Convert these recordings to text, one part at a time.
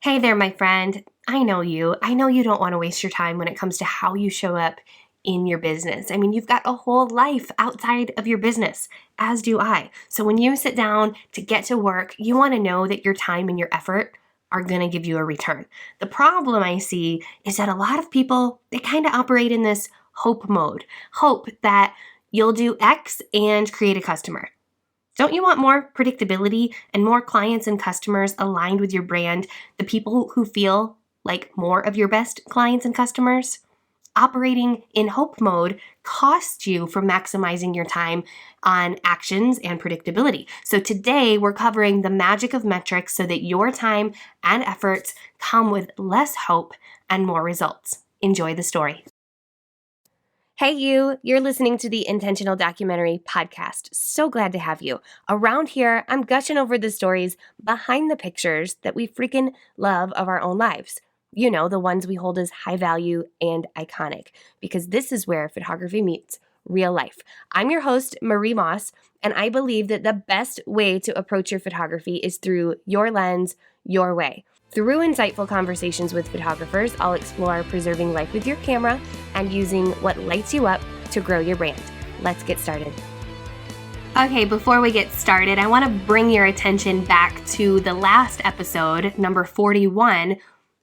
Hey there, my friend. I know you. I know you don't want to waste your time when it comes to how you show up in your business. I mean, you've got a whole life outside of your business, as do I. So when you sit down to get to work, you want to know that your time and your effort are going to give you a return. The problem I see is that a lot of people, they kind of operate in this hope mode. Hope that you'll do X and create a customer. Don't you want more predictability and more clients and customers aligned with your brand, the people who feel like more of your best clients and customers? Operating in hope mode costs you from maximizing your time on actions and predictability. So today we're covering the magic of metrics so that your time and efforts come with less hope and more results. Enjoy the story. Hey, you're listening to the Intentional Documentary Podcast. So glad to have you. Around here, I'm gushing over the stories behind the pictures that we freaking love of our own lives. You know, the ones we hold as high value and iconic, because this is where photography meets real life. I'm your host, Marie Moss, and I believe that the best way to approach your photography is through your lens, your way. Through insightful conversations with photographers, I'll explore preserving life with your camera and using what lights you up to grow your brand. Let's get started. Okay, before we get started, I want to bring your attention back to the last episode, number 41,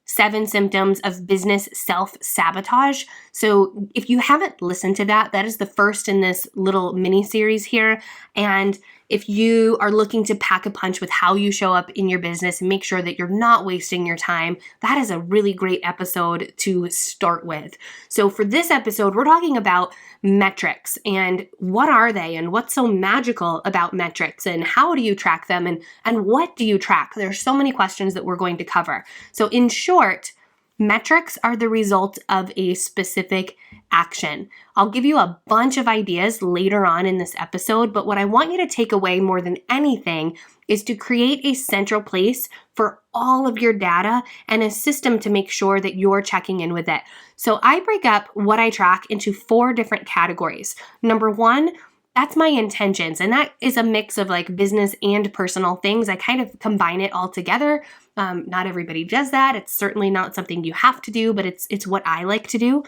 7 Symptoms of Business Self-Sabotage. So if you haven't listened to that, that is the first in this little mini series here. And if you are looking to pack a punch with how you show up in your business and make sure that you're not wasting your time, that is a really great episode to start with. So for this episode, we're talking about metrics and what are they and what's so magical about metrics and how do you track them and what do you track? There's so many questions that we're going to cover. So in short, metrics are the result of a specific action. I'll give you a bunch of ideas later on in this episode, but what I want you to take away more than anything is to create a central place for all of your data and a system to make sure that you're checking in with it. So I break up what I track into 4 different categories. Number 1, that's my intentions. And that is a mix of like business and personal things. I kind of combine it all together. Not everybody does that. It's certainly not something you have to do, but it's what I like to do.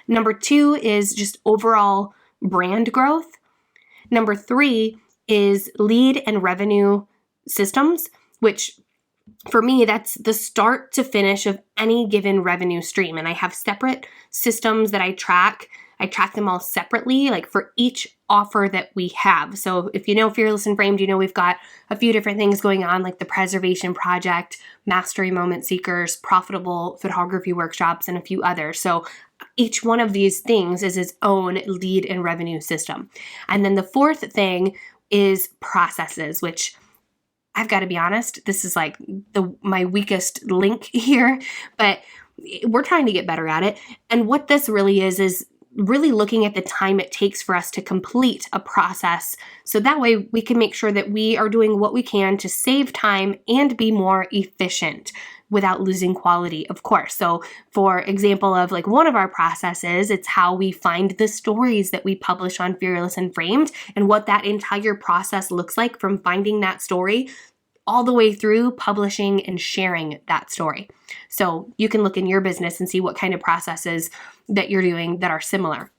Number 2 is just overall brand growth. Number 3 is lead and revenue systems, which for me, that's the start to finish of any given revenue stream. And I have separate systems that I track. I track them all separately, like for each offer that we have. So if you know Fearless and Framed, you know we've got a few different things going on, like the Preservation Project, Mastery Moment Seekers, Profitable Photography Workshops, and a few others. So each one of these things is its own lead and revenue system. And then the 4th thing is processes, which I've got to be honest, this is like my weakest link here, but we're trying to get better at it. And what this really is really looking at the time it takes for us to complete a process. So that way we can make sure that we are doing what we can to save time and be more efficient without losing quality, of course. So for example of like one of our processes, it's how we find the stories that we publish on Fearless and Framed and what that entire process looks like from finding that story all the way through publishing and sharing that story. So you can look in your business and see what kind of processes that you're doing that are similar.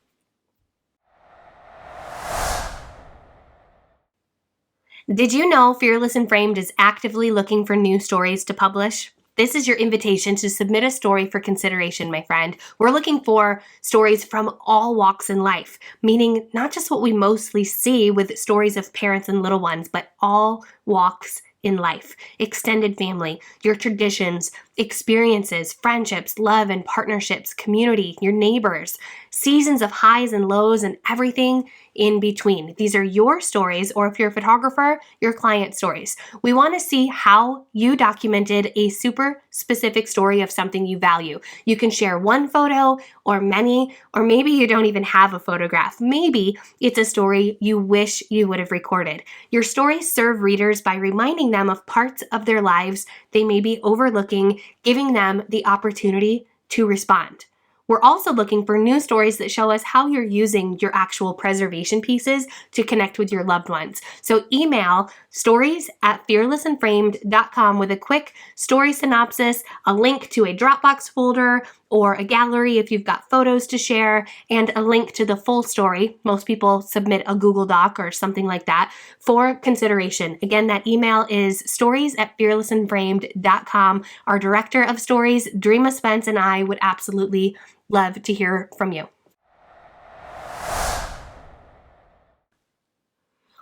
Did you know Fearless and Framed is actively looking for new stories to publish? This is your invitation to submit a story for consideration, my friend. We're looking for stories from all walks in life, meaning not just what we mostly see with stories of parents and little ones, but all walks in life, extended family, your traditions, experiences, friendships, love and partnerships, community, your neighbors, seasons of highs and lows, and everything in between. These are your stories, or if you're a photographer, your client stories. We want to see how you documented a super specific story of something you value. You can share one photo or many, or maybe you don't even have a photograph. Maybe it's a story you wish you would have recorded. Your stories serve readers by reminding them of parts of their lives they may be overlooking, giving them the opportunity to respond. We're also looking for new stories that show us how you're using your actual preservation pieces to connect with your loved ones. So email stories@fearlessandframed.com with a quick story synopsis, a link to a Dropbox folder or a gallery if you've got photos to share, and a link to the full story. Most people submit a Google Doc or something like that for consideration. Again, that email is stories@fearlessandframed.com. Our director of stories, Dreama Spence, and I would absolutely love to hear from you.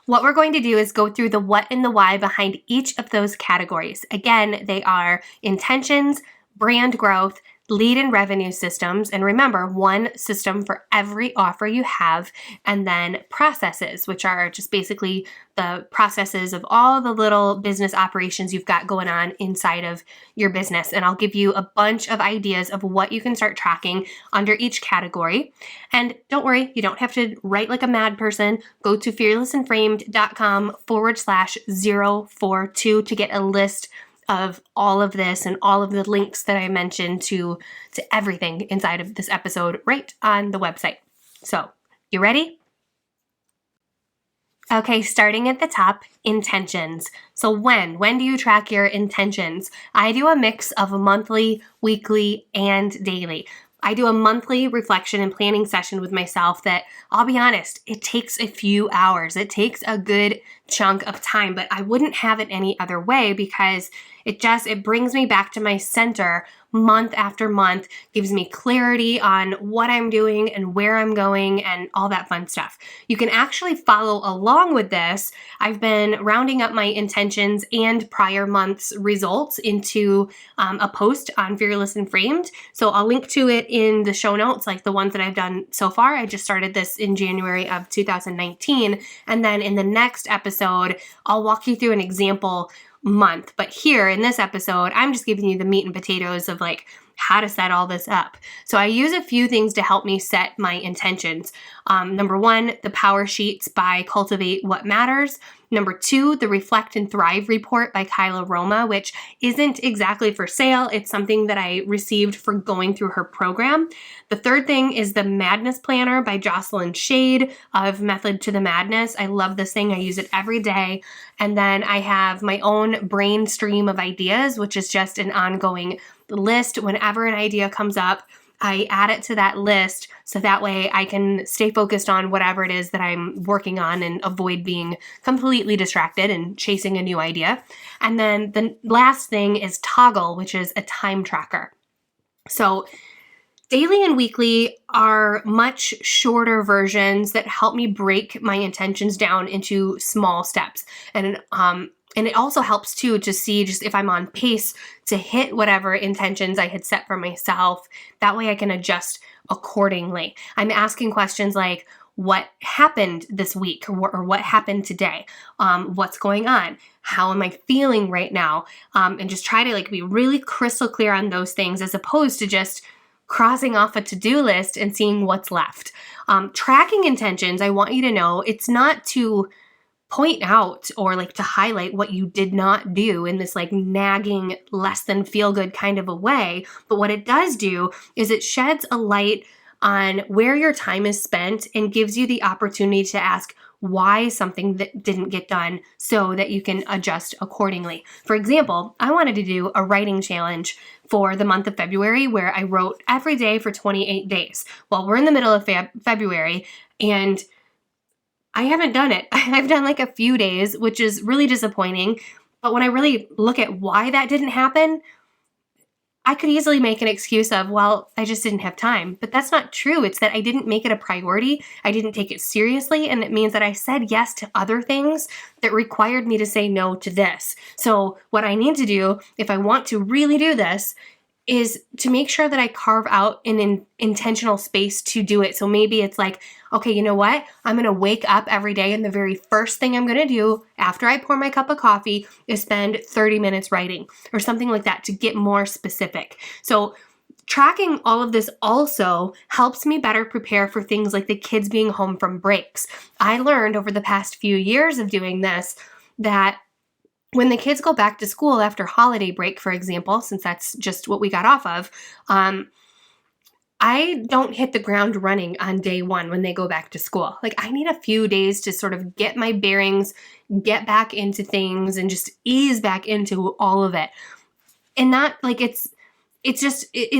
What we're going to do is go through the what and the why behind each of those categories. Again, they are intentions, brand growth, lead and revenue systems, and remember, one system for every offer you have, and then processes, which are just basically the processes of all the little business operations you've got going on inside of your business. And I'll give you a bunch of ideas of what you can start tracking under each category. And don't worry, you don't have to write like a mad person. Go to fearlessandframed.com/042 to get a list of all of this and all of the links that I mentioned to everything inside of this episode right on the website. So, you ready? Okay, starting at the top, intentions. So when do you track your intentions? I do a mix of a monthly, weekly, and daily. I do a monthly reflection and planning session with myself that, I'll be honest, it takes a few hours. It takes a good chunk of time, but I wouldn't have it any other way because it brings me back to my center month after month, gives me clarity on what I'm doing and where I'm going and all that fun stuff. You can actually follow along with this. I've been rounding up my intentions and prior month's results into a post on Fearless and Framed. So I'll link to it in the show notes, like the ones that I've done so far. I just started this in January of 2019. And then in the next episode, I'll walk you through an example month. But here in this episode, I'm just giving you the meat and potatoes of like how to set all this up. So I use a few things to help me set my intentions. Number one, the Power Sheets by Cultivate What Matters. Number two, the Reflect and Thrive report by Kyla Roma, which isn't exactly for sale. It's something that I received for going through her program. The third thing is the Madness Planner by Jocelyn Shade of Method to the Madness. I love this thing. I use it every day. And then I have my own brain stream of ideas, which is just an ongoing list. Whenever an idea comes up, I add it to that list so that way I can stay focused on whatever it is that I'm working on and avoid being completely distracted and chasing a new idea. And then the last thing is Toggle, which is a time tracker. So daily and weekly are much shorter versions that help me break my intentions down into small steps. And it also helps too to see just if I'm on pace to hit whatever intentions I had set for myself. That way I can adjust accordingly. I'm asking questions like, what happened this week or what happened today? What's going on? How am I feeling right now? And just try to like be really crystal clear on those things as opposed to just crossing off a to-do list and seeing what's left. Tracking intentions, I want you to know, it's not to point out or like to highlight what you did not do in this like nagging, less than feel good kind of a way. But what it does do is it sheds a light on where your time is spent and gives you the opportunity to ask why something that didn't get done so that you can adjust accordingly. For example, I wanted to do a writing challenge for the month of February where I wrote every day for 28 days. Well, we're in the middle of February and I haven't done it. I've done like a few days, which is really disappointing. But when I really look at why that didn't happen, I could easily make an excuse of, well, I just didn't have time. But that's not true. It's that I didn't make it a priority. I didn't take it seriously. And it means that I said yes to other things that required me to say no to this. So what I need to do, if I want to really do this, is to make sure that I carve out an intentional space to do it. So maybe it's like, okay, you know what? I'm going to wake up every day and the very first thing I'm going to do after I pour my cup of coffee is spend 30 minutes writing or something like that to get more specific. So tracking all of this also helps me better prepare for things like the kids being home from breaks. I learned over the past few years of doing this that when the kids go back to school after holiday break, for example, since that's just what we got off of, I don't hit the ground running on day one when they go back to school. Like, I need a few days to sort of get my bearings, get back into things, and just ease back into all of it. And that, like, it's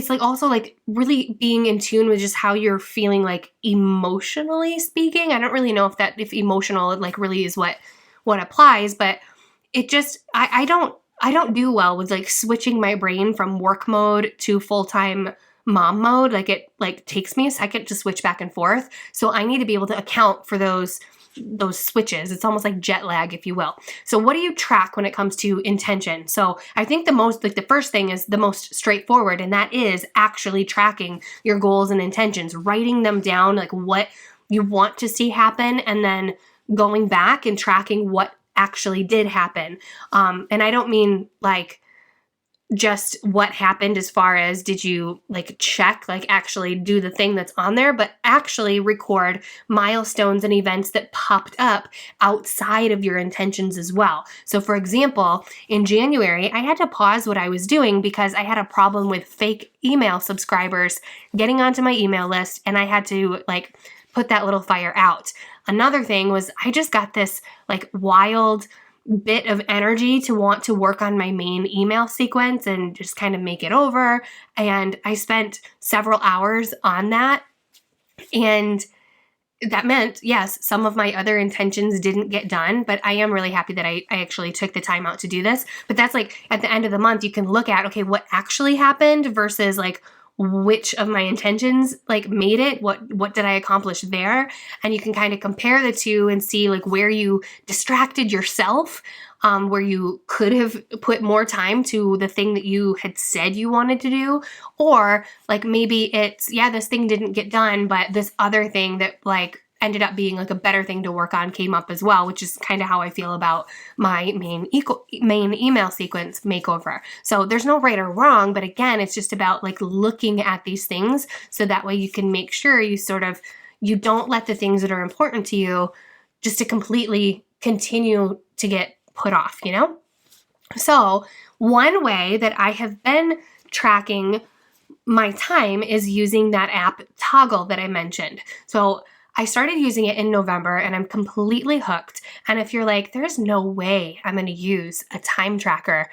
like also like really being in tune with just how you're feeling, like emotionally speaking. I don't really know if emotional like really is what applies, but it just, I don't do well with like switching my brain from work mode to full-time mom mode. Like, it like takes me a second to switch back and forth. So I need to be able to account for those switches. It's almost like jet lag, if you will. So what do you track when it comes to intention? So I think the first thing is the most straightforward, and that is actually tracking your goals and intentions, writing them down, like what you want to see happen, and then going back and tracking what actually did happen. And I don't mean like just what happened as far as did you like check, like actually do the thing that's on there, but actually record milestones and events that popped up outside of your intentions as well. So for example, in January, I had to pause what I was doing because I had a problem with fake email subscribers getting onto my email list, and I had to like put that little fire out. Another thing was I just got this like wild bit of energy to want to work on my main email sequence and just kind of make it over. And I spent several hours on that. And that meant, yes, some of my other intentions didn't get done, but I am really happy that I actually took the time out to do this. But that's like at the end of the month, you can look at, okay, what actually happened versus like which of my intentions like made it, what did I accomplish there? And you can kind of compare the two and see like where you distracted yourself, where you could have put more time to the thing that you had said you wanted to do, or like maybe it's, yeah, this thing didn't get done, but this other thing that like ended up being like a better thing to work on came up as well, which is kind of how I feel about my main email sequence makeover. So there's no right or wrong, but again, it's just about like looking at these things so that way you can make sure you don't let the things that are important to you just to completely continue to get put off, you know? So one way that I have been tracking my time is using that app Toggle that I mentioned. So I started using it in November and I'm completely hooked. And if you're like, there's no way I'm going to use a time tracker,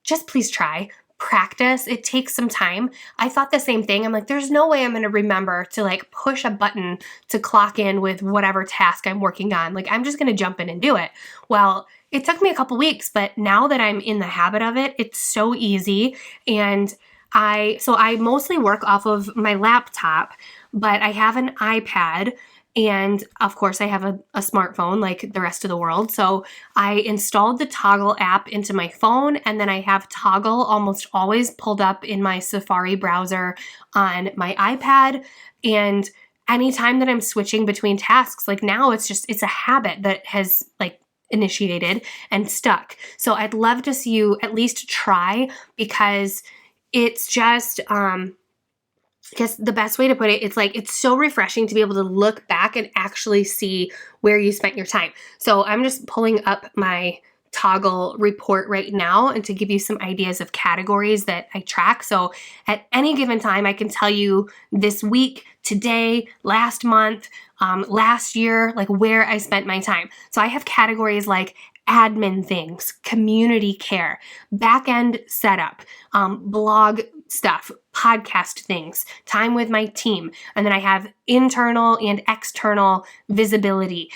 just please try. Practice. It takes some time. I thought the same thing. I'm like, there's no way I'm going to remember to like push a button to clock in with whatever task I'm working on. Like, I'm just going to jump in and do it. Well, it took me a couple weeks, but now that I'm in the habit of it, it's so easy. And I mostly work off of my laptop, but I have an iPad and of course I have a smartphone like the rest of the world. So I installed the Toggle app into my phone, and then I have Toggle almost always pulled up in my Safari browser on my iPad. And anytime that I'm switching between tasks, like now it's a habit that has like initiated and stuck. So I'd love to see you at least try, because it's just, I guess the best way to put it, it's like, it's so refreshing to be able to look back and actually see where you spent your time. So I'm just pulling up my Toggle report right now and to give you some ideas of categories that I track. So at any given time, I can tell you this week, today, last month, last year, like where I spent my time. So I have categories like admin things, community care, back-end setup, blog stuff, podcast things, time with my team. And then I have internal and external visibility,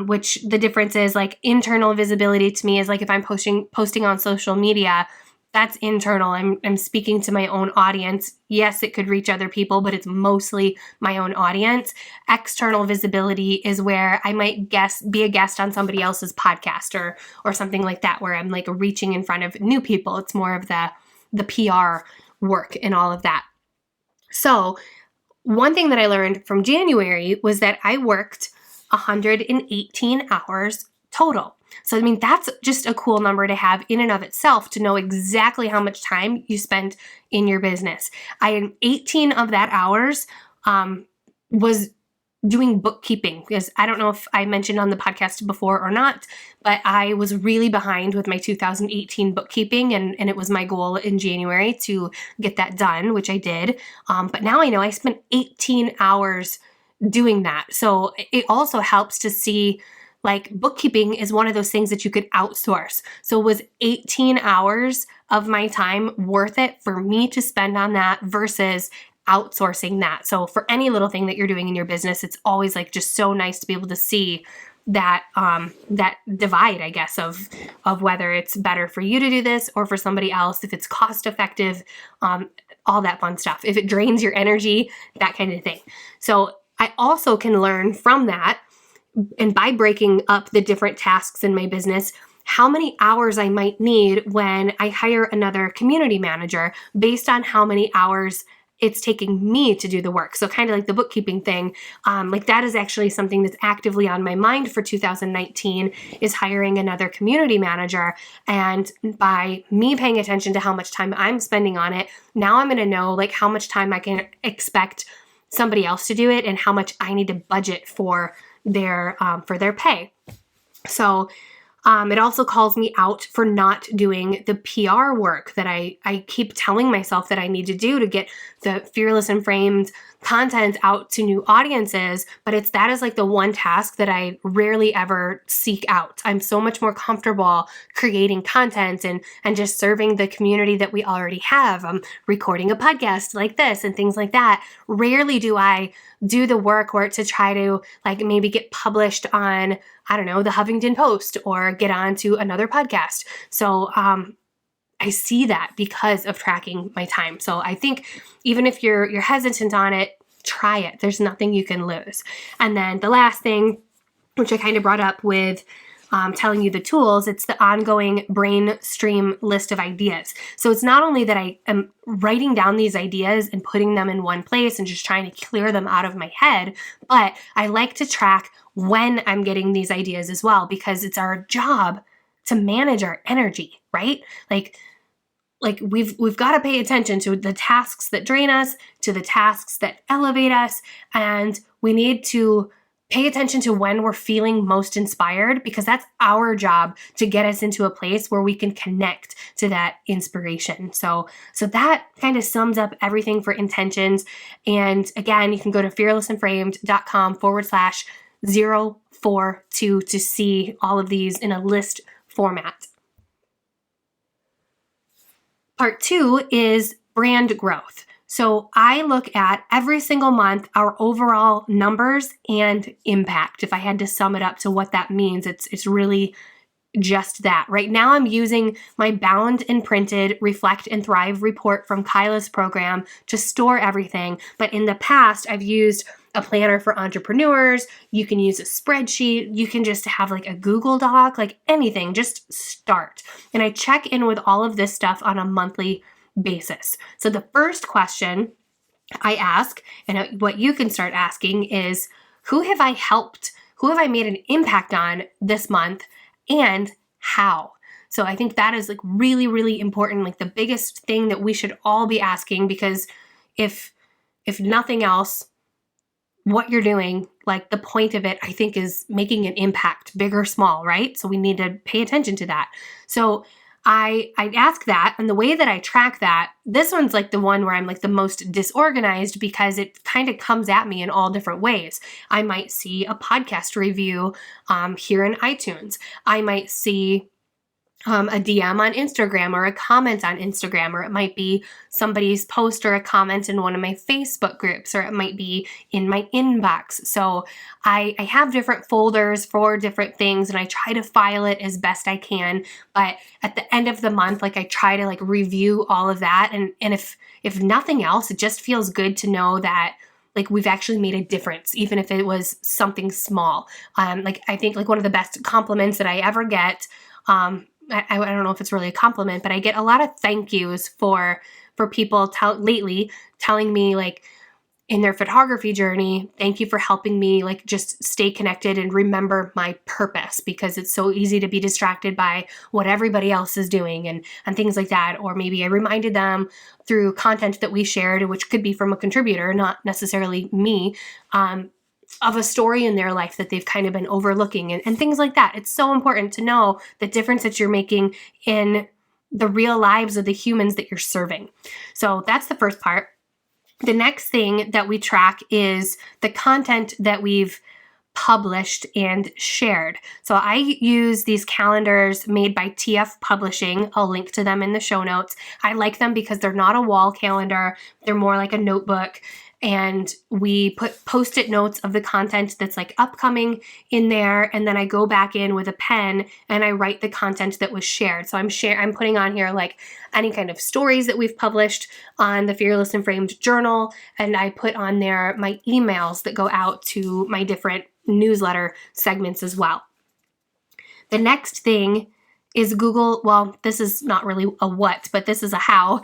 which the difference is like internal visibility to me is like if I'm posting on social media, that's internal. I'm speaking to my own audience. Yes, it could reach other people, but it's mostly my own audience. External visibility is where I might be a guest on somebody else's podcast or something like that, where I'm like reaching in front of new people. It's more of the PR work and all of that. So one thing that I learned from January was that I worked 118 hours total. So, I mean, that's just a cool number to have in and of itself, to know exactly how much time you spent in your business. 18 of that hours was doing bookkeeping, because I don't know if I mentioned on the podcast before or not, but I was really behind with my 2018 bookkeeping, and it was my goal in January to get that done, which I did. But now I know I spent 18 hours doing that. So it also helps to see, like, bookkeeping is one of those things that you could outsource. So was 18 hours of my time worth it for me to spend on that versus outsourcing that? So for any little thing that you're doing in your business, it's always like just so nice to be able to see that that divide, I guess, of whether it's better for you to do this or for somebody else, if it's cost effective, all that fun stuff, if it drains your energy, that kind of thing. So I also can learn from that, and by breaking up the different tasks in my business, how many hours I might need when I hire another community manager based on how many hours it's taking me to do the work. So kind of like the bookkeeping thing, like that is actually something that's actively on my mind for 2019, is hiring another community manager. And by me paying attention to how much time I'm spending on it, now I'm going to know like how much time I can expect somebody else to do it and how much I need to budget for their pay. So it also calls me out for not doing the PR work that I keep telling myself that I need to do to get the Fearless and Framed content out to new audiences. But that is like the one task that I rarely ever seek out. I'm so much more comfortable creating content and just serving the community that we already have. I'm recording a podcast like this and things like that. Rarely do I do the work or to try to like maybe get published on, I don't know, the Huffington Post or get onto another podcast. So I see that because of tracking my time. So I think even if you're hesitant on it, try it. There's nothing you can lose. And then the last thing, which I kind of brought up with telling you the tools, it's the ongoing brain stream list of ideas. So it's not only that I am writing down these ideas and putting them in one place and just trying to clear them out of my head, but I like to track when I'm getting these ideas as well, because it's our job to manage our energy, right? Like we've got to pay attention to the tasks that drain us, to the tasks that elevate us, and we need to pay attention to when we're feeling most inspired, because that's our job to get us into a place where we can connect to that inspiration. So that kind of sums up everything for intentions. And again, you can go to fearlessandframed.com/042 to see all of these in a list format. Part 2 is brand growth. So I look at every single month our overall numbers and impact. If I had to sum it up to what that means, it's really just that. Right now I'm using my bound and printed Reflect and Thrive report from Kyla's program to store everything. But in the past, I've used a planner for entrepreneurs. You can use a spreadsheet. You can just have like a Google Doc, like anything, just start. And I check in with all of this stuff on a monthly basis. So the first question I ask, and what you can start asking, is who have I helped? Who have I made an impact on this month, and how? So I think that is like really, really important, like the biggest thing that we should all be asking, because if nothing else, what you're doing, like the point of it, I think, is making an impact, big or small, right? So we need to pay attention to that. So I ask that, and the way that I track that, this one's like the one where I'm like the most disorganized, because it kind of comes at me in all different ways. I might see a podcast review here in iTunes. I might see a DM on Instagram or a comment on Instagram, or it might be somebody's post or a comment in one of my Facebook groups, or it might be in my inbox. So I have different folders for different things, and I try to file it as best I can. But at the end of the month, like I try to like review all of that. And if nothing else, it just feels good to know that like we've actually made a difference, even if it was something small. Like I think like one of the best compliments that I ever get, I don't know if it's really a compliment, but I get a lot of thank yous for people lately telling me, like, in their photography journey, thank you for helping me like just stay connected and remember my purpose, because it's so easy to be distracted by what everybody else is doing and things like that. Or maybe I reminded them through content that we shared, which could be from a contributor, not necessarily me. of a story in their life that they've kind of been overlooking and things like that. It's so important to know the difference that you're making in the real lives of the humans that you're serving. So that's the first part. The next thing that we track is the content that we've published and shared. So I use these calendars made by TF Publishing. I'll link to them in the show notes. I like them because they're not a wall calendar. They're more like a notebook. And we put Post-it notes of the content that's like upcoming in there. And then I go back in with a pen and I write the content that was shared. So I'm putting on here like any kind of stories that we've published on the Fearless and Framed journal. And I put on there my emails that go out to my different newsletter segments as well. The next thing is Google, well, this is not really a what, but this is a how.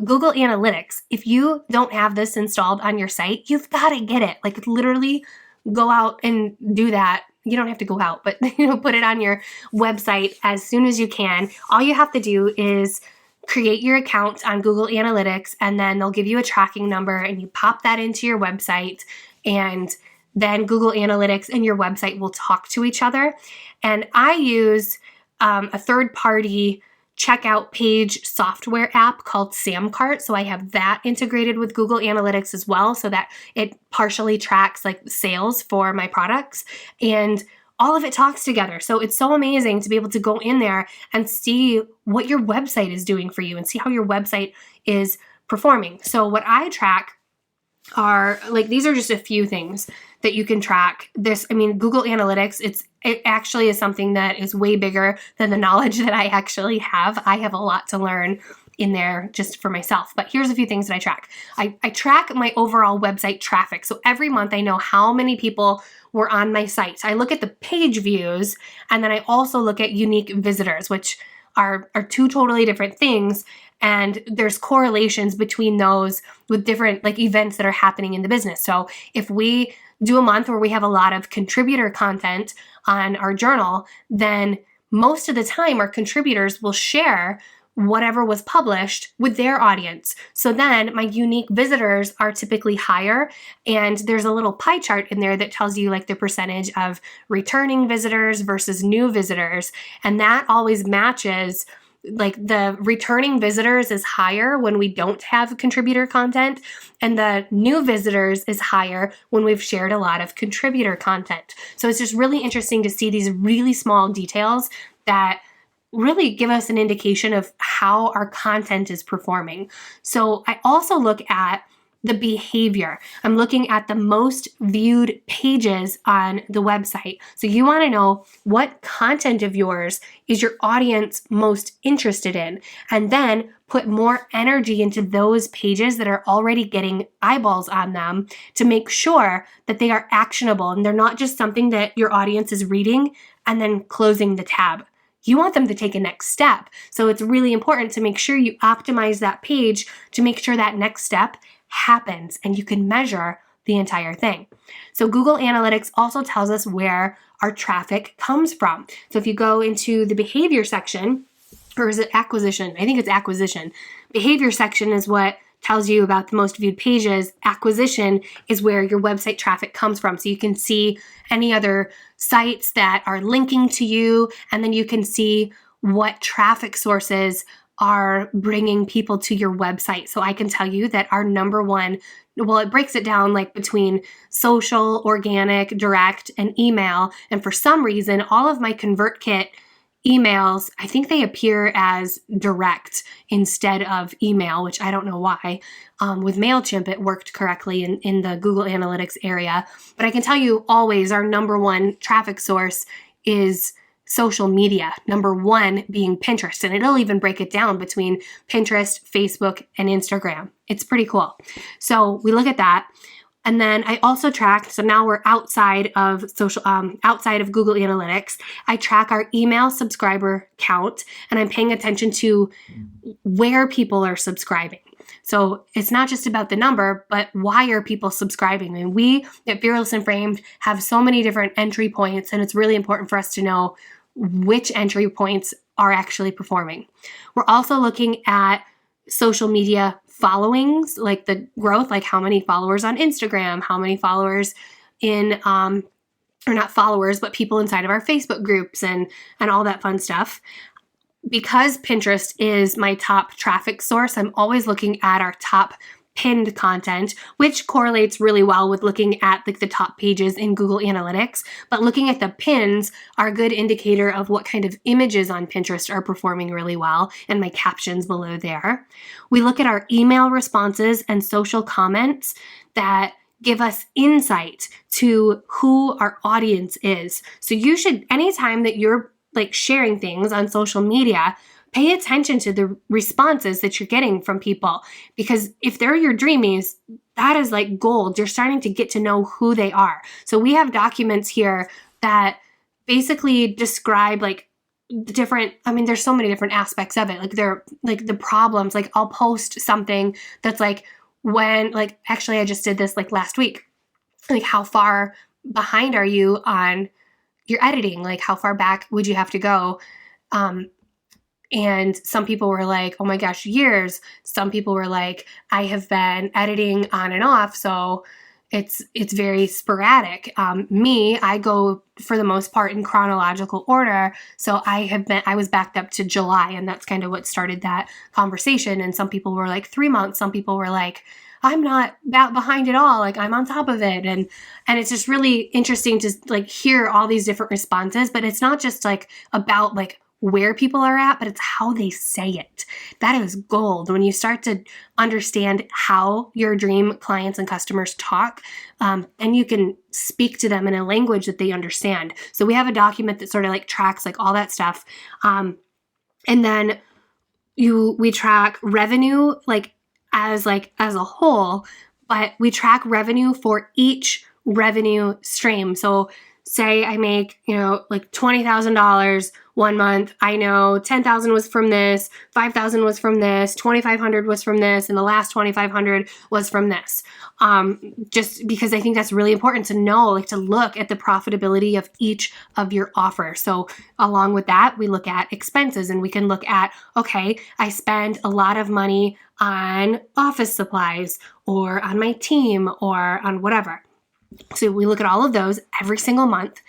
Google Analytics. If you don't have this installed on your site, you've got to get it. Like literally go out and do that. You don't have to go out, but put it on your website as soon as you can. All you have to do is create your account on Google Analytics, and then they'll give you a tracking number and you pop that into your website, and then Google Analytics and your website will talk to each other. And I use a third-party checkout page software app called Samcart. So I have that integrated with Google Analytics as well, so that it partially tracks like sales for my products, and all of it talks together. So it's so amazing to be able to go in there and see what your website is doing for you and see how your website is performing. So what I track are like, these are just a few things that you can track. Google Analytics, it actually is something that is way bigger than the knowledge that I actually have. I have a lot to learn in there just for myself. But here's a few things that I track. I track my overall website traffic. So every month I know how many people were on my site. I look at the page views, and then I also look at unique visitors, which are two totally different things. And there's correlations between those with different like events that are happening in the business. So if we do a month where we have a lot of contributor content on our journal, then most of the time our contributors will share whatever was published with their audience. So then my unique visitors are typically higher, and there's a little pie chart in there that tells you like the percentage of returning visitors versus new visitors, and that always matches. Like the returning visitors is higher when we don't have contributor content, and the new visitors is higher when we've shared a lot of contributor content. So it's just really interesting to see these really small details that really give us an indication of how our content is performing. So I also look at the behavior. I'm looking at the most viewed pages on the website. So you want to know what content of yours is your audience most interested in, and then put more energy into those pages that are already getting eyeballs on them to make sure that they are actionable and they're not just something that your audience is reading and then closing the tab. You want them to take a next step. So it's really important to make sure you optimize that page to make sure that next step happens and you can measure the entire thing. So Google Analytics also tells us where our traffic comes from. So if you go into the behavior section, or is it acquisition? I think it's acquisition. Behavior section is what tells you about the most viewed pages. Acquisition is where your website traffic comes from. So you can see any other sites that are linking to you, and then you can see what traffic sources are bringing people to your website. So I can tell you that our number one, well, it breaks it down like between social, organic, direct, and email. And for some reason, all of my ConvertKit emails, I think they appear as direct instead of email, which I don't know why. With MailChimp, it worked correctly in the Google Analytics area. But I can tell you always our number one traffic source is social media, number one being Pinterest. And it'll even break it down between Pinterest, Facebook, and Instagram. It's pretty cool. So we look at that. And then I also track, so now we're outside of outside of Google Analytics. I track our email subscriber count, and I'm paying attention to where people are subscribing. So it's not just about the number, but why are people subscribing? And we at Fearless and Framed have so many different entry points, and it's really important for us to know which entry points are actually performing. We're also looking at social media followings, like the growth, like how many followers on Instagram, how many followers in, or not followers, but people inside of our Facebook groups and all that fun stuff. Because Pinterest is my top traffic source, I'm always looking at our top pinned content, which correlates really well with looking at like the top pages in Google Analytics. But looking at the pins are a good indicator of what kind of images on Pinterest are performing really well, and my captions below there. We look at our email responses and social comments that give us insight to who our audience is. So you should, anytime that you're like sharing things on social media, pay attention to the responses that you're getting from people, because if they're your dreamies, that is like gold. You're starting to get to know who they are. So we have documents here that basically describe like different, I mean, there's so many different aspects of it. Like they're like the problems, like I'll post something that's like when, like actually I just did this like last week, like how far behind are you on your editing? Like how far back would you have to go? And some people were like, oh my gosh, years. Some people were like, I have been editing on and off, so it's very sporadic. I go for the most part in chronological order. So I was backed up to July, and that's kind of what started that conversation. And some people were like 3 months. Some people were like, I'm not that behind at all. Like I'm on top of it. And it's just really interesting to like hear all these different responses, but it's not just like about like where people are at, but it's how they say it. That is gold. When you start to understand how your dream clients and customers talk, and you can speak to them in a language that they understand. So we have a document that sort of like tracks like all that stuff. And then we track revenue as a whole, but we track revenue for each revenue stream. So say I make, like $20,000 1 month. I know 10,000 was from this, 5,000 was from this, 2,500 was from this, and the last 2,500 was from this. Just because I think that's really important to know, like to look at the profitability of each of your offers. So along with that, we look at expenses, and we can look at, okay, I spend a lot of money on office supplies or on my team or on whatever. So we look at all of those every single month.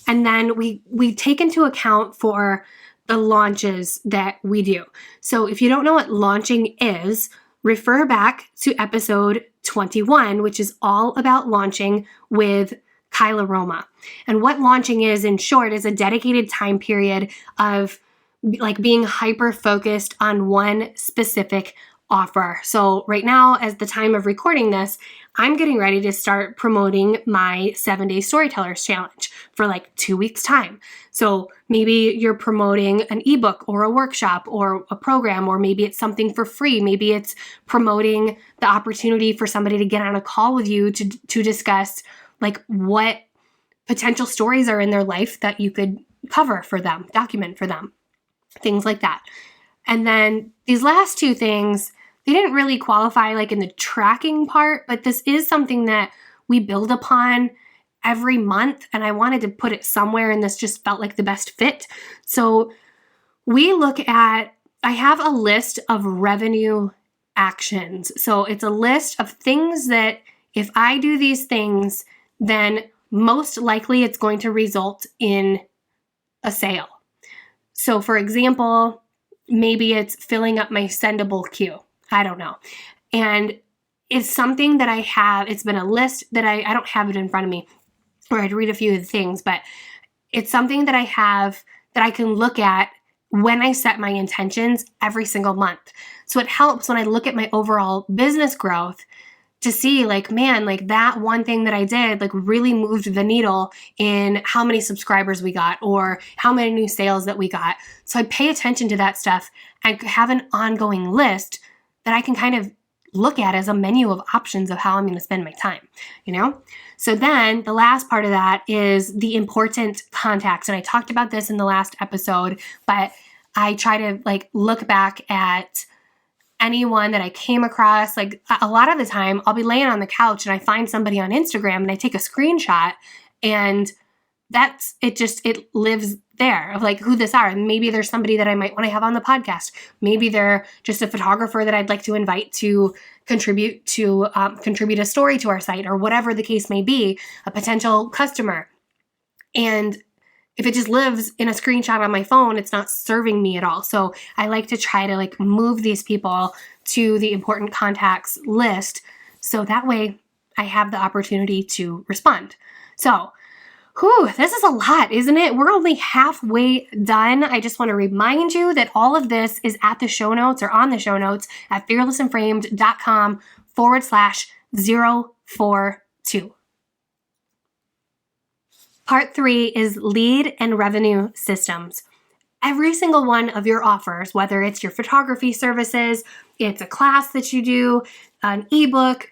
And then we take into account for the launches that we do. So if you don't know what launching is, refer back to episode 21, which is all about launching with Kyla Roma. And what launching is, in short, is a dedicated time period of like being hyper-focused on one specific offer. So right now, as the time of recording this, I'm getting ready to start promoting my 7-Day Storytellers Challenge for like 2 weeks time. So maybe you're promoting an ebook or a workshop or a program, or maybe it's something for free. Maybe it's promoting the opportunity for somebody to get on a call with you to discuss like what potential stories are in their life that you could cover for them, document for them, things like that. And then these last two things, they didn't really qualify like in the tracking part, but this is something that we build upon every month, and I wanted to put it somewhere, and this just felt like the best fit. So we look at, I have a list of revenue actions. So it's a list of things that if I do these things, then most likely it's going to result in a sale. So for example, maybe it's filling up my sendable queue. I don't know. And it's something that I have, it's been a list that I don't have it in front of me, or I'd read a few of the things, but it's something that I have that I can look at when I set my intentions every single month. So it helps when I look at my overall business growth to see like, man, like that one thing that I did like really moved the needle in how many subscribers we got or how many new sales that we got. So I pay attention to that stuff and have an ongoing list that I can kind of look at as a menu of options of how I'm going to spend my time, So then the last part of that is the important contacts. And I talked about this in the last episode, but I try to like look back at anyone that I came across. Like a lot of the time I'll be laying on the couch and I find somebody on Instagram and I take a screenshot, and it lives there of like who this are. And maybe there's somebody that I might want to have on the podcast. Maybe they're just a photographer that I'd like to invite to contribute a story to our site, or whatever the case may be, a potential customer. And if it just lives in a screenshot on my phone, it's not serving me at all. So I like to try to move these people to the important contacts list, so that way I have the opportunity to respond. So, this is a lot, isn't it? We're only halfway done. I just want to remind you that all of this is at the show notes, or on the show notes at fearlessandframed.com/042. Part 3 is lead and revenue systems. Every single one of your offers, whether it's your photography services, it's a class that you do, an ebook,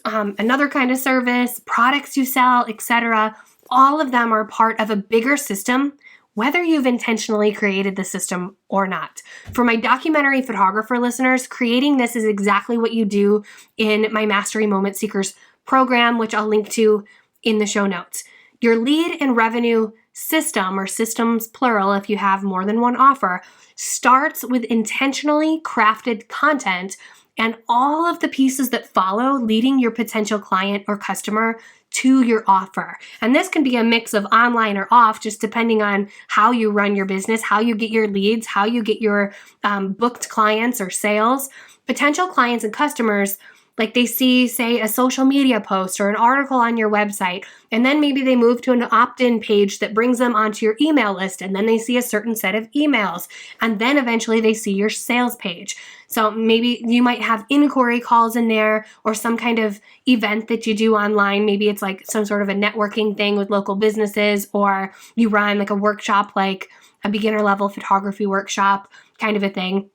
another kind of service, products you sell, etc., all of them are part of a bigger system, whether you've intentionally created the system or not. For my documentary photographer listeners, creating this is exactly what you do in my Mastery Moment Seekers program, which I'll link to in the show notes. Your lead and revenue system, or systems plural if you have more than one offer, starts with intentionally crafted content and all of the pieces that follow leading your potential client or customer to your offer. And this can be a mix of online or off, just depending on how you run your business, how you get your leads, how you get your booked clients or sales. Potential clients and customers, they see, say, a social media post or an article on your website, and then maybe they move to an opt-in page that brings them onto your email list, and then they see a certain set of emails, and then eventually they see your sales page. So maybe you might have inquiry calls in there, or some kind of event that you do online. Maybe it's some sort of a networking thing with local businesses, or you run a workshop, like a beginner level photography workshop kind of a thing.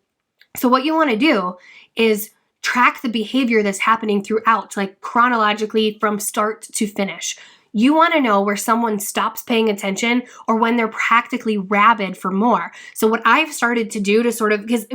So what you want to do is track the behavior that's happening throughout, chronologically from start to finish. You want to know where someone stops paying attention, or when they're practically rabid for more. So what I've started to do to because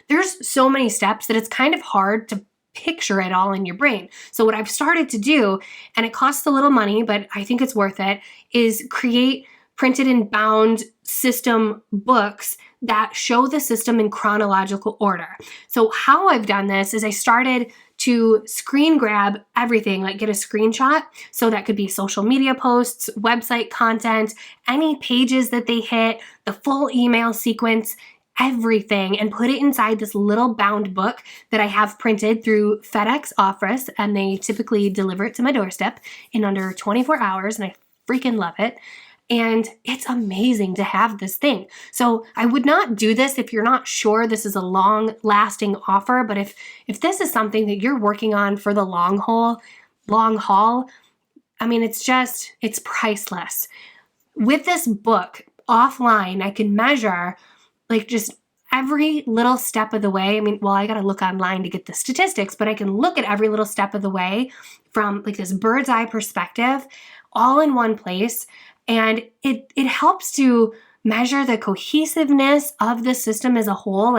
there's so many steps that it's kind of hard to picture it all in your brain. So what I've started to do, and it costs a little money, but I think it's worth it, is create printed and bound system books that show the system in chronological order. So how I've done this is I started to screen grab everything, get a screenshot. So that could be social media posts, website content, any pages that they hit, the full email sequence, everything, and put it inside this little bound book that I have printed through FedEx Office, and they typically deliver it to my doorstep in under 24 hours, and I freaking love it. And it's amazing to have this thing. So I would not do this if you're not sure this is a long-lasting offer. But if this is something that you're working on for the long haul, it's priceless. With this book offline, I can measure just every little step of the way. I got to look online to get the statistics, but I can look at every little step of the way from this bird's eye perspective, all in one place. And it helps to measure the cohesiveness of the system as a whole.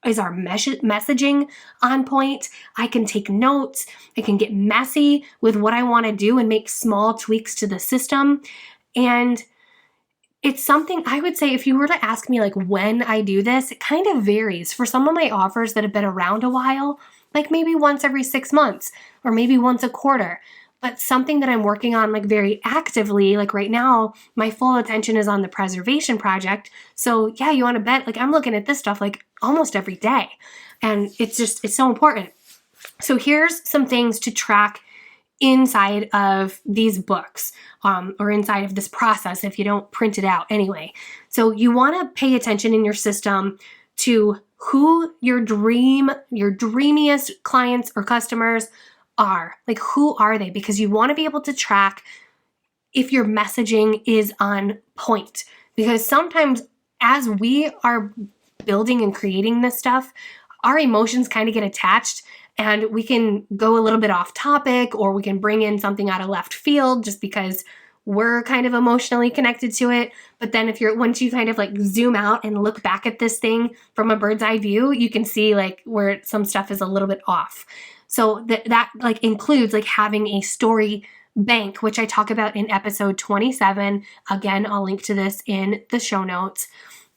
Is our messaging on point? I can take notes. I can get messy with what I want to do and make small tweaks to the system. And it's something I would say, if you were to ask me when I do this, it kind of varies. For some of my offers that have been around a while, maybe once every 6 months, or maybe once a quarter. But something that I'm working on very actively, right now, my full attention is on the preservation project. So yeah, you want to bet, I'm looking at this stuff almost every day. And it's so important. So here's some things to track inside of these books, or inside of this process if you don't print it out anyway. So you want to pay attention in your system to who your dreamiest clients or customers are. Who are they? Because you want to be able to track if your messaging is on point. Because sometimes as we are building and creating this stuff, our emotions kind of get attached, and we can go a little bit off topic, or we can bring in something out of left field just because we're kind of emotionally connected to it. But then once you kind of zoom out and look back at this thing from a bird's eye view, you can see where some stuff is a little bit off. So that includes having a story bank, which I talk about in episode 27. Again, I'll link to this in the show notes.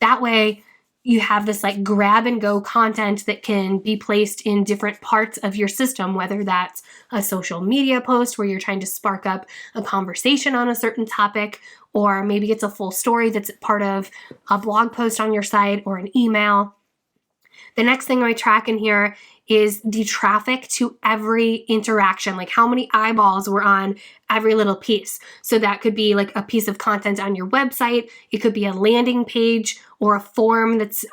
That way you have this like grab and go content that can be placed in different parts of your system, whether that's a social media post where you're trying to spark up a conversation on a certain topic, or maybe it's a full story that's part of a blog post on your site or an email. The next thing I track in here is the traffic to every interaction, like how many eyeballs were on every little piece. So that could be like a piece of content on your website. It could be a landing page or a form that's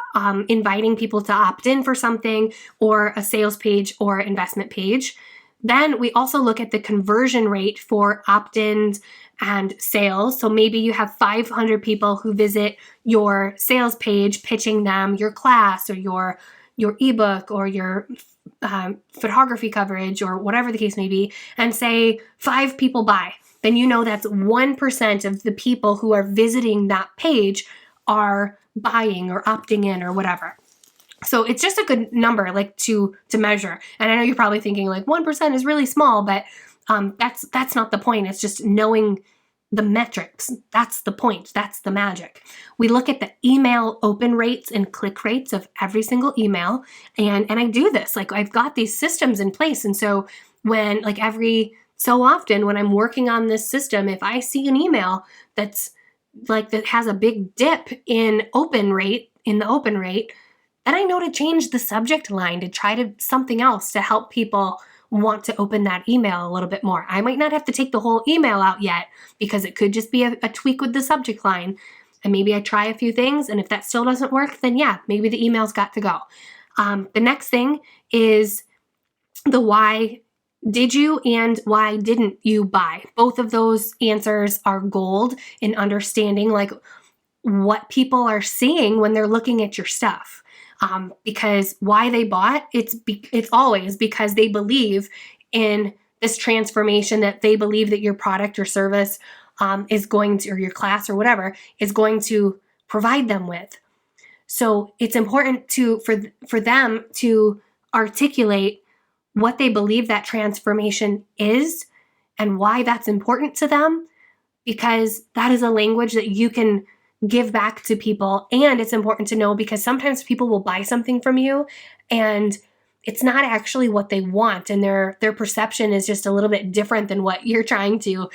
inviting people to opt in for something, or a sales page or investment page. Then we also look at the conversion rate for opt-ins and sales. So maybe you have 500 people who visit your sales page pitching them your class or your ebook or your photography coverage or whatever the case may be, and say 5 people buy. Then you know that's 1% of the people who are visiting that page are buying or opting in or whatever. So it's just a good number like to measure. And I know you're probably thinking like 1% is really small, but that's not the point. It's just knowing the metrics. That's the point. That's the magic. We look at the email open rates and click rates of every single email. And I do this, like I've got these systems in place. And so when like every so often when I'm working on this system, if I see an email that's like that has a big dip in the open rate, then I know to change the subject line to try to something else to help people want to open that email a little bit more. I might not have to take the whole email out yet because it could just be a tweak with the subject line. And maybe I try a few things, and if that still doesn't work, then yeah, maybe the email's got to go. The next thing is the why did you and why didn't you buy? Both of those answers are gold in understanding like what people are seeing when they're looking at your stuff. Because why they bought, it's always because they believe in this transformation, that they believe that your product or service is going to, or your class or whatever, is going to provide them with. So it's important for them to articulate what they believe that transformation is and why that's important to them, because that is a language that you can give back to people. And it's important to know because sometimes people will buy something from you and it's not actually what they want, and their perception is just a little bit different than what you're trying to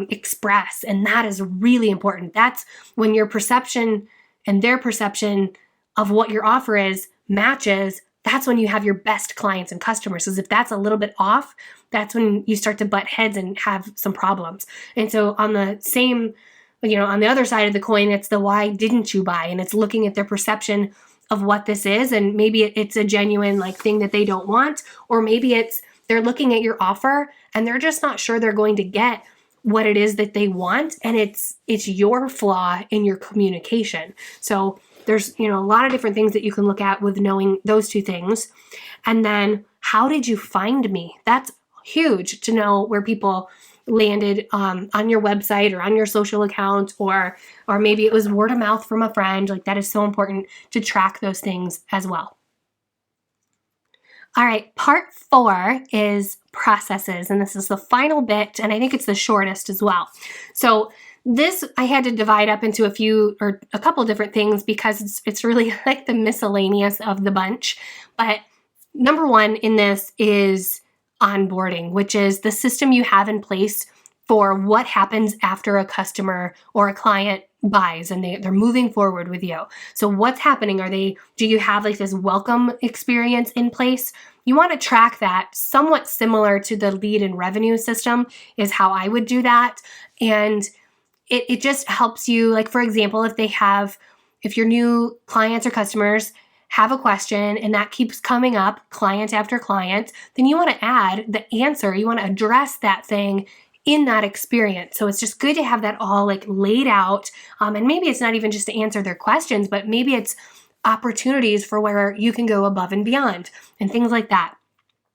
express. And that is really important. That's when your perception and their perception of what your offer is matches. That's when you have your best clients and customers. Because if that's a little bit off, that's when you start to butt heads and have some problems. And so on the other side of the coin, it's the why didn't you buy? And it's looking at their perception of what this is. And maybe it's a genuine like thing that they don't want, or maybe it's they're looking at your offer and they're just not sure they're going to get what it is that they want. And it's your flaw in your communication. So there's, a lot of different things that you can look at with knowing those two things. And then how did you find me? That's huge to know where people landed on your website or on your social account, or maybe it was word of mouth from a friend. Like that is so important to track those things as well. All right, part 4 is processes, and this is the final bit, and I think it's the shortest as well. So this I had to divide up into a couple different things because it's really like the miscellaneous of the bunch. But number 1 in this is onboarding, which is the system you have in place for what happens after a customer or a client buys and they're moving forward with you. So what's happening? Do you have like this welcome experience in place? You want to track that. Somewhat similar to the lead and revenue system is how I would do that. And it just helps you, like for example, if your new clients or customers have a question and that keeps coming up, client after client, then you want to add the answer. You want to address that thing in that experience. So it's just good to have that all like laid out. And maybe it's not even just to answer their questions, but maybe it's opportunities for where you can go above and beyond and things like that.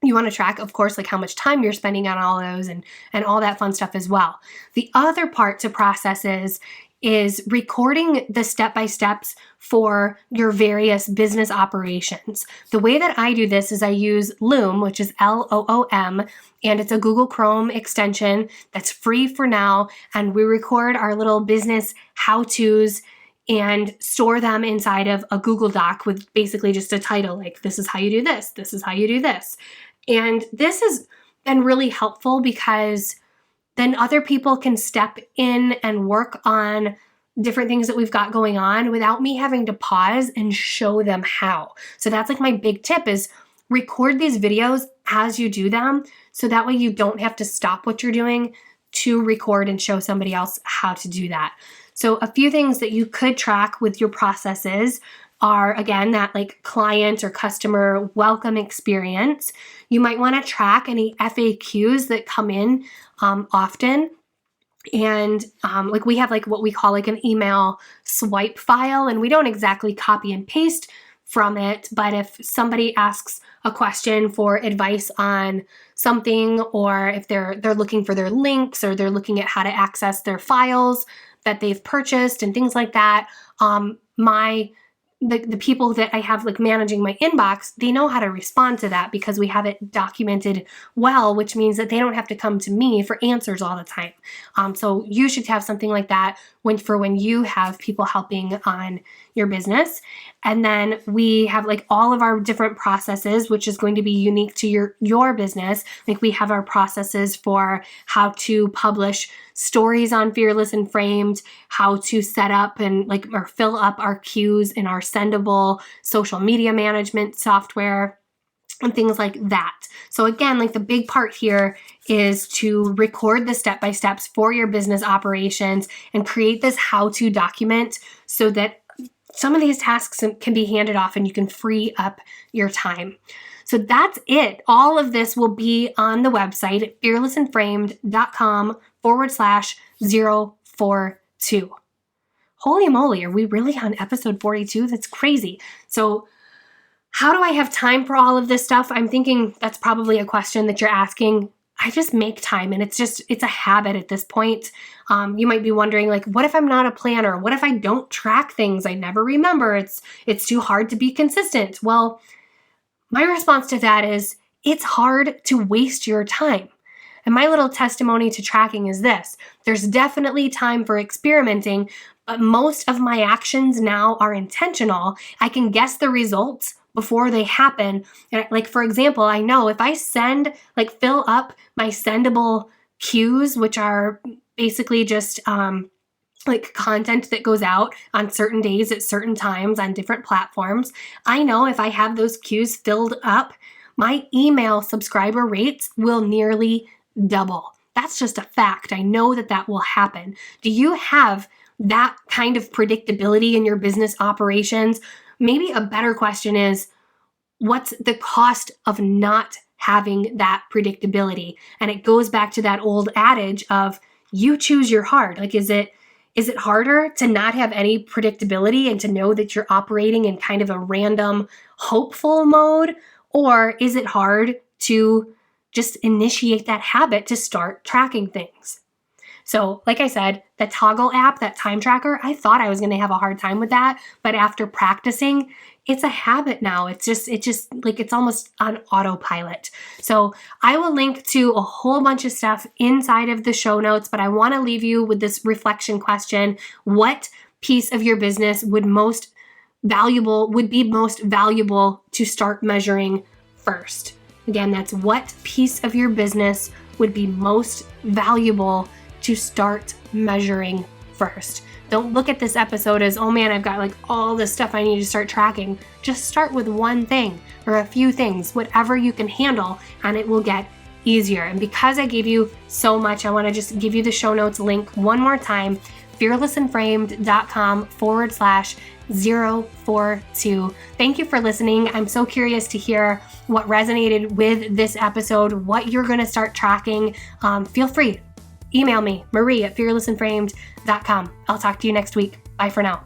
You want to track, of course, like how much time you're spending on all those and all that fun stuff as well. The other part to processes is recording the step-by-steps for your various business operations. The way that I do this is I use Loom, which is Loom, and it's a Google Chrome extension that's free for now. And we record our little business how-tos and store them inside of a Google Doc with basically just a title like, this is how you do this, this is how you do this. And this has been really helpful because then other people can step in and work on different things that we've got going on without me having to pause and show them how. So that's like my big tip is record these videos as you do them. So that way you don't have to stop what you're doing to record and show somebody else how to do that. So a few things that you could track with your processes are, again, that like client or customer welcome experience. You might want to track any FAQs that come in often. And like we have like what we call like an email swipe file, and we don't exactly copy and paste from it, but if somebody asks a question for advice on something, or if they're looking for their links, or they're looking at how to access their files that they've purchased and things like that, the people that I have like managing my inbox, they know how to respond to that because we have it documented well, which means that they don't have to come to me for answers all the time. So you should have something like that when you have people helping on your business. And then we have like all of our different processes, which is going to be unique to your business. Like we have our processes for how to publish stories on Fearless and Framed, how to set up and like or fill up our queues in our sendable social media management software and things like that. So again, like the big part here is to record the step-by-steps for your business operations and create this how-to document so that some of these tasks can be handed off and you can free up your time. So that's it. All of this will be on the website at fearlessandframed.com/042. Holy moly, are we really on episode 42? That's crazy. So how do I have time for all of this stuff? I'm thinking that's probably a question that you're asking. I just make time, and it's a habit at this point. You might be wondering, like, what if I'm not a planner? What if I don't track things? I never remember. It's too hard to be consistent. Well, my response to that is it's hard to waste your time. And my little testimony to tracking is this. There's definitely time for experimenting, but most of my actions now are intentional. I can guess the results before they happen. And like, for example, I know if I fill up my sendable queues, which are basically just like content that goes out on certain days at certain times on different platforms, I know if I have those queues filled up, my email subscriber rates will nearly double. That's just a fact. I know that will happen. Do you have that kind of predictability in your business operations? Maybe a better question is, what's the cost of not having that predictability? And it goes back to that old adage of you choose your hard. Like, is it harder to not have any predictability and to know that you're operating in kind of a random, hopeful mode? Or is it hard to just initiate that habit to start tracking things? So like I said, the Toggle app, that time tracker, I thought I was going to have a hard time with that. But after practicing, it's a habit now. It's just like it's almost on autopilot. So I will link to a whole bunch of stuff inside of the show notes, but I want to leave you with this reflection question. What piece of your business would be most valuable to start measuring first? Again, that's what piece of your business would be most valuable to start measuring first. Don't look at this episode as, oh man, I've got like all this stuff I need to start tracking. Just start with one thing or a few things, whatever you can handle, and it will get easier. And because I gave you so much, I want to just give you the show notes link one more time, fearlessandframed.com/042. Thank you for listening. I'm so curious to hear what resonated with this episode, what you're going to start tracking. Feel free. Email me, Marie at fearlessandframed.com. I'll talk to you next week. Bye for now.